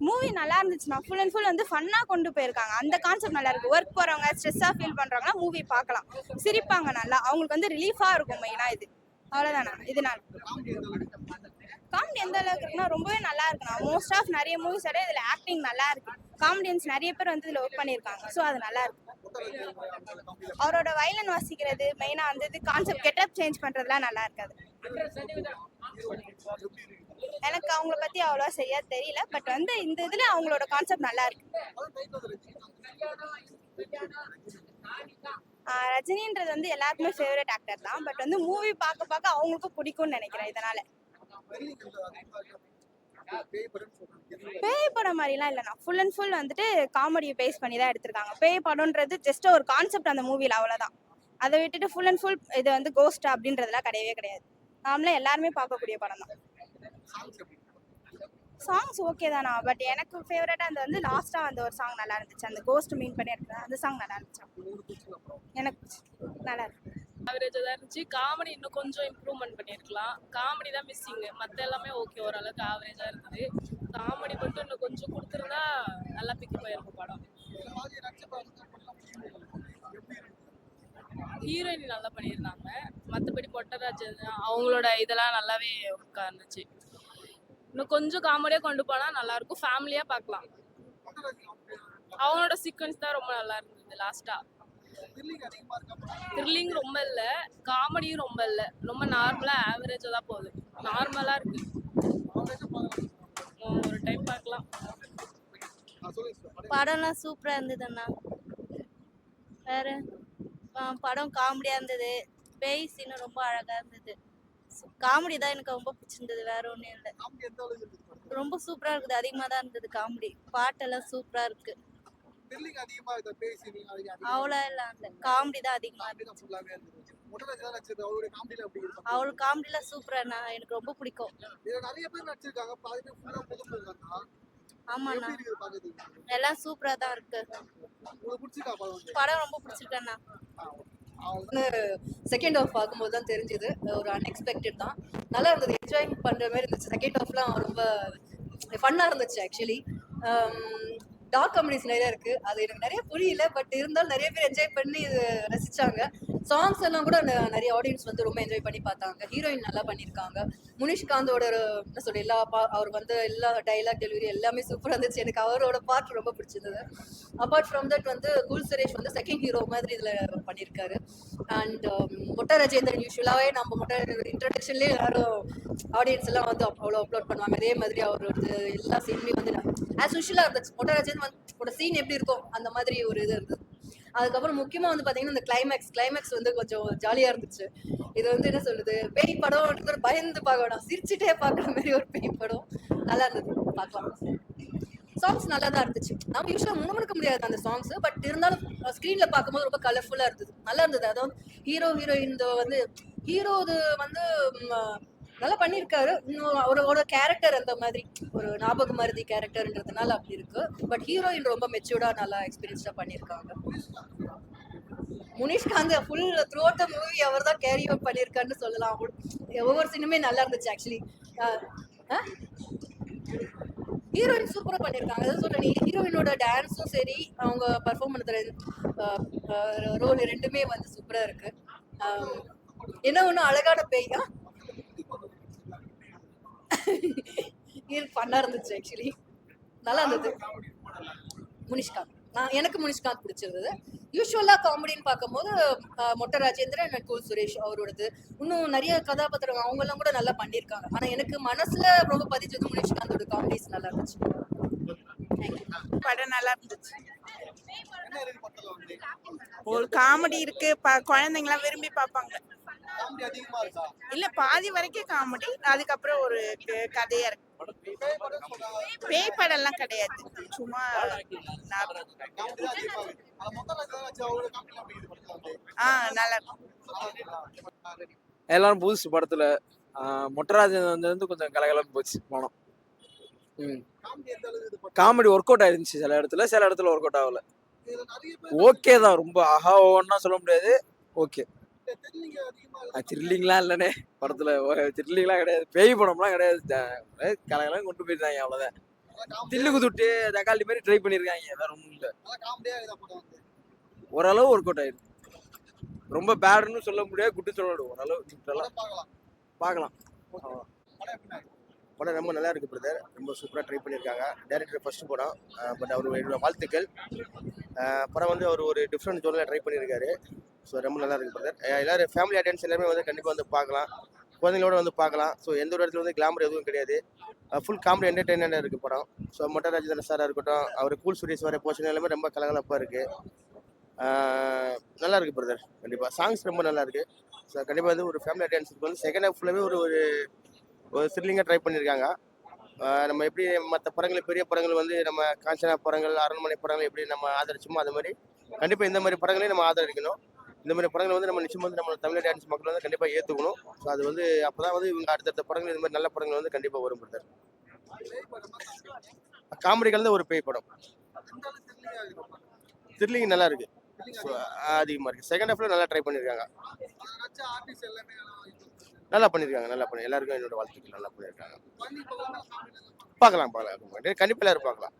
Movie நல்லா இருந்துச்சுன்னா full and full வந்து ஃபன்னாக கொண்டு போயிருக்காங்க. அந்த கான்செப்ட் நல்லா இருக்கு. ஒர்க் போறவங்க ஸ்ட்ரெஸ்ஸாக ஃபீல் பண்றாங்கன்னா மூவி பார்க்கலாம், சிரிப்பாங்க நல்லா. அவங்களுக்கு வந்து ரிலீஃபாக இருக்கும் மெயினாக இது. அவ்வளோதானா இதனால காமெடி எந்த அளவுக்கு இருக்குன்னா ரொம்பவே நல்லா இருக்குண்ணா. மோஸ்ட் ஆஃப் நிறைய மூவிஸ் விட இதில் ஆக்டிங் நல்லா இருக்கு. காமெடியன்ஸ் நிறைய பேர் வந்து இதில் ஒர்க் பண்ணியிருக்காங்க. ஸோ அது நல்லா இருக்கு. அவரோட வயலன் வாசிக்கிறது மெயினாக வந்து இது கான்செப்ட் கெட்டப் சேஞ்ச் பண்ணுறதுலாம் நல்லா இருக்காது. எனக்கு அவங்கள பற்றி அவ்வளோவா சரியா தெரியல. பட் வந்து இந்த இதில் அவங்களோட கான்செப்ட் நல்லா இருக்கு. ரஜினின்றது வந்து எல்லாருக்குமே ஃபேவரட் ஆக்டர் தான். பட் வந்து மூவி பார்க்க பார்க்க அவங்களுக்கும் பிடிக்கும்னு நினைக்கிறேன். இதனால பேய் படம் மாதிரிலாம் இல்லைண்ணா. ஃபுல் அண்ட் ஃபுல் வந்துட்டு காமெடியை பேஸ் பண்ணி தான் எடுத்திருக்காங்க. பேய் படம்ன்றது ஜஸ்ட் ஒரு கான்செப்ட் அந்த மூவியில், அவ்வளோதான். அதை விட்டுட்டு ஃபுல் அண்ட் ஃபுல் இது வந்து கோஸ்ட் அப்படின்றதுலாம் கிடையவே கிடையாது. நாமளே எல்லாருமே பார்க்கக்கூடிய படம் தான். சாங்ஸ் ஓகே தானா. பட் எனக்கு ஃபேவரட்டாக அந்த வந்து லாஸ்ட்டாக அந்த ஒரு சாங் நல்லா இருந்துச்சு. அந்த கோஸ்ட் மீன் பண்ணி எடுத்தேன் அந்த சாங் நல்லா இருந்துச்சு. எனக்கு நல்லா இருக்கு. ஆவரேஜாக தான் இருந்துச்சு. காமெடி இன்னும் கொஞ்சம் இம்ப்ரூவ்மெண்ட் பண்ணியிருக்கலாம். காமெடி தான் மிஸ்ஸிங்கு, மற்ற எல்லாமே ஓகே, ஓரளவுக்கு ஆவரேஜாக இருந்தது. காமெடி மட்டும் இன்னும் கொஞ்சம் கொடுத்துருந்தா நல்லா பிக்கப் ஆயிருக்கும் படம். ஹீரோயின் நல்லா பண்ணியிருந்தாங்க. மற்றபடி பொட்டராஜன் அவங்களோட இதெல்லாம் நல்லாவே ஒர்க்காக இருந்துச்சு. இன்னும் கொஞ்சம் காமெடியாக கொண்டு போனால் நல்லாயிருக்கும், ஃபேமிலியாக பார்க்கலாம். அவங்களோட சீக்வன்ஸ் தான் ரொம்ப நல்லா இருந்தது. லாஸ்ட்டாக த்ரில்லிங் ரொம்ப இல்லை, காமெடியும் ரொம்ப இல்லை, ரொம்ப நார்மலாக ஆவரேஜாக தான் போகுது. நார்மலாக இருக்கு, ஒரு டைம் பார்க்கலாம். படம்லாம் சூப்பராக இருந்ததுண்ணா. வேற படம் காமெடியாக இருந்தது. பேய் சீனும் ரொம்ப அழகாக இருந்தது. காமெடி தான் எனக்கு ரொம்ப பிடிச்சிருந்தது, வேற ஒன்றும் இல்லை. ரொம்ப சூப்பராக இருக்குது, அதிகமாக தான் இருந்தது காமெடி. பாட்டெல்லாம் சூப்பராக இருக்கு. அவ்வளோ இல்லை, அந்த காமெடி தான் அதிகமாக இருந்துச்சு. அவளோட காமெடிலாம் சூப்பராண்ணா, எனக்கு ரொம்ப பிடிக்கும். ஆமாண்ணா, எல்லாம் சூப்பரா தான் இருக்கு. படம் ரொம்ப பிடிச்சிருக்கேண்ணா. செகண்ட் ஹாஃப் பார்க்கும்போது தான் தெரிஞ்சுது, ஒரு அன்எக்ஸ்பெக்டட் தான். நல்லா இருந்தது, என்ஜாய் பண்ணுற மாதிரி இருந்துச்சு. செகண்ட் ஹாஃப்லாம் ரொம்ப ஃபன்னாக இருந்துச்சு. ஆக்சுவலி டார்க் காமெடிஸ் நிறைய இருக்குது, அது எனக்கு நிறைய புரியல. பட் இருந்தாலும் நிறைய பேர் என்ஜாய் பண்ணி இது ரசித்தாங்க. சாங்ஸ் எல்லாம் கூட நிறைய ஆடியன்ஸ் வந்து ரொம்ப என்ஜாய் பண்ணி பார்த்தாங்க. ஹீரோயின் நல்லா பண்ணியிருக்காங்க. முனிஷ்காந்தோட என்ன சொல்ற அவர் வந்து எல்லா டைலாக் டெலிவரி எல்லாமே சூப்பராக இருந்துச்சு. எனக்கு அவரோட பார்ட் ரொம்ப பிடிச்சிருந்தது. அப்பார்ட் ஃப்ரம் தட் வந்து கூல் சுரேஷ் வந்து செகண்ட் ஹீரோ மாதிரி இதில் பண்ணியிருக்காரு. அண்ட் மொட்டை ராஜேந்திரன் யூஸ்வலாகவே நம்ம மொட்டை இன்ட்ரடக்ஷன்லேயே எல்லாரும் ஆடியன்ஸ் எல்லாம் வந்து அவ்வளோ அப்லோட் பண்ணுவாங்க. அதே மாதிரி அவரோட எல்லா சீனுமே வந்து ஆஸ் யூஷுவலாக இருந்துச்சு. மொட்டை ராஜேந்திரன் வந்து சீன் எப்படி இருக்கும் அந்த மாதிரி ஒரு இது இருந்தது. அதுக்கப்புறம் முக்கியமாக வந்து பார்த்தீங்கன்னா இந்த கிளைமேக்ஸ் வந்து கொஞ்சம் ஜாலியாக இருந்துச்சு. இது வந்து என்ன சொல்றது, பேய் படம் பயந்து பார்க்க வேணாம், சிரிச்சுட்டே பார்க்குற மாதிரி ஒரு பேய் படம். நல்லா இருந்தது, பார்க்கலாம். சாங்ஸ் நல்லா தான் இருந்துச்சு. நம்ம யூஸ்வலாக முன்னெடுக்க முடியாது அந்த சாங்ஸ், பட் இருந்தாலும் ஸ்க்ரீனில் பார்க்கும்போது ரொம்ப கலர்ஃபுல்லாக இருந்தது, நல்லா இருந்தது. அதாவது ஹீரோயின் வந்து ஹீரோது வந்து நல்லா பண்ணியிருக்காரு. இன்னும் அவரோட கேரக்டர் அந்த மாதிரி ஒரு ஞாபக மருதி கேரக்டர்ன்றதுனால அப்படி இருக்கு. பட் ஹீரோயின் ரொம்ப மெச்சூர்டாக நல்லா எக்ஸ்பீரியன்ஸ்டாக பண்ணியிருக்காங்க. Munishkanth full throughout the movie அவர் தான் கேரி அவுட் பண்ணியிருக்காருன்னு சொல்லலாம். ஒவ்வொரு சீனுமே நல்லா இருந்துச்சு. ஆக்சுவலி ஹீரோயின் சூப்பராக பண்ணியிருக்காங்க. அதான் சொல்கிறேன், ஹீரோயினோட டான்ஸும் சரி, அவங்க பர்ஃபார்ம் பண்ணுற ரோல் ரெண்டுமே வந்து சூப்பராக இருக்கு. என்ன ஒன்றும் அழகான பேயா ஃபன்னாக இருந்துச்சு. ஆக்சுவலி நல்லா இருந்தது. முனிஷ்காந்த் எனக்கு முனிஷ்காந்த் பிடிச்சிருந்தது. யூஸ்வலாக காமெடின்னு பார்க்கும்போது மொட்டை ராஜேந்திரன் அண்ட் கூல் சுரேஷ் அவரோடது, இன்னும் நிறைய கதாபாத்திரம் அவங்கெல்லாம் கூட நல்லா பண்ணியிருக்காங்க. ஆனால் எனக்கு மனசில் ரொம்ப பதிச்சது முனிஷ்காந்தோட காமெடிஸ் நல்லா இருந்துச்சு. படம் நல்லா இருந்துச்சு. ஒரு காமெடி இருக்கு, குழந்தைங்களாம் விரும்பி பார்ப்பாங்க. இல்ல பாதி வரைக்கும் காமெடி, அதுக்கப்புறம் ஒரு கதையா இருக்கு. பேய் படம் எல்லாம் கிடையாது, சும்மா நல்லா இருக்கும். எல்லாரும் புதுசு படத்துல மொட்டராஜன் வந்து கொஞ்சம் கலகலன்னு போச்சு படம். காமெடி ஒர்க் அவுட் ஆயிருந்துச்சு சில இடத்துல ஒர்க் அவுட் ஆகல. ஓகே தான், ரொம்ப ஆஹா ஒன்னா சொல்ல முடியாது, ஓகே. த்ரில்லிங்லாம் இல்லைண்ணே படத்துல த்ரில்லிங்லாம் கிடையாது, பேய் படம்லாம் கிடையாது. கலகலாம் கொண்டு போயிருந்தாங்க அவ்வளவுதான். தில்லு குத்துட்டு தக்காளி மாதிரி ட்ரை பண்ணியிருக்காங்க, வேற ஒன்றும் இல்லை. ஓரளவு ஒர்க் அவுட் ஆயிருக்கு. ரொம்ப பேடுன்னு சொல்ல முடியாது, குட்டு சொல்ல முடியாது, ஓரளவு நியூட்ரலா பார்க்கலாம். படம் ரொம்ப நல்லா இருக்கு பிரதர், ரொம்ப சூப்பராக ட்ரை பண்ணியிருக்காங்க. டைரக்டர் ஃபர்ஸ்ட் படம், பட் அவர் என்னோட வாழ்த்துக்கள். படம் வந்து அவர் ஒரு டிஃப்ரெண்ட் ஜோனில் ட்ரை பண்ணியிருக்காரு. ஸோ ரொம்ப நல்லா இருக்கு பிரதர். எல்லாரும் ஃபேமிலி ஆடியன்ஸ் எல்லாருமே வந்து கண்டிப்பாக வந்து பார்க்கலாம், குழந்தைங்களோட வந்து பார்க்கலாம். ஸோ எந்த ஒரு இடத்துல வந்து கிளாமர் எதுவும் கிடையாது, ஃபுல் காமெடி என்டர்டெயின்மெண்டாக இருக்குது படம். ஸோ மொட்டராஜேந்திரன் சாராக இருக்கட்டும், அவர் கூல் சுரேஷ் வர போர்ஷன் எல்லாமே ரொம்ப கலகலப்பாக இருக்குது. நல்லா இருக்குது பிரதர். கண்டிப்பாக சாங்ஸ் ரொம்ப நல்லா இருக்குது. ஸோ கண்டிப்பாக வந்து ஒரு ஃபேமிலி ஆடியன்ஸுக்கு வந்து செகண்ட் ஹாஃப் ஃபுல்லாகவே ஒரு த்ரில்லிங்காக ட்ரை பண்ணியிருக்காங்க. நம்ம எப்படி மற்ற படங்கள், பெரிய படங்கள் வந்து நம்ம காஞ்சனா படங்கள், அரண்மனை படங்கள் எப்படி நம்ம ஆதரிச்சோமோ அது மாதிரி கண்டிப்பாக இந்த மாதிரி படங்களையும் நம்ம ஆதரிக்கணும். இந்த மாதிரி படங்களை வந்து நம்ம நிச்சயம் வந்து நம்ம தமிழ் டான்ஸ் மக்கள் வந்து கண்டிப்பாக ஏற்றுக்கணும். ஸோ அது வந்து அப்போ தான் வந்து இவங்க அடுத்தடுத்த படங்கள் இந்த மாதிரி நல்ல படங்கள் வந்து கண்டிப்பாக வரும் பிரதர். காமெடி கலந்த ஒரு பேய் படம், த்ரில்லிங் நல்லா இருக்கு. ஸோ அதிகமாக இருக்குது. செகண்ட் ஹாஃப்ல நல்லா ட்ரை பண்ணியிருக்காங்க, நல்லா பண்ணியிருக்காங்க, எல்லாருக்கும் என்னோட வாழ்த்துக்கள். நல்லா பண்ணியிருக்காங்க. பார்க்கலாம் கண்டிப்பாக எல்லாரும் பார்க்கலாம்.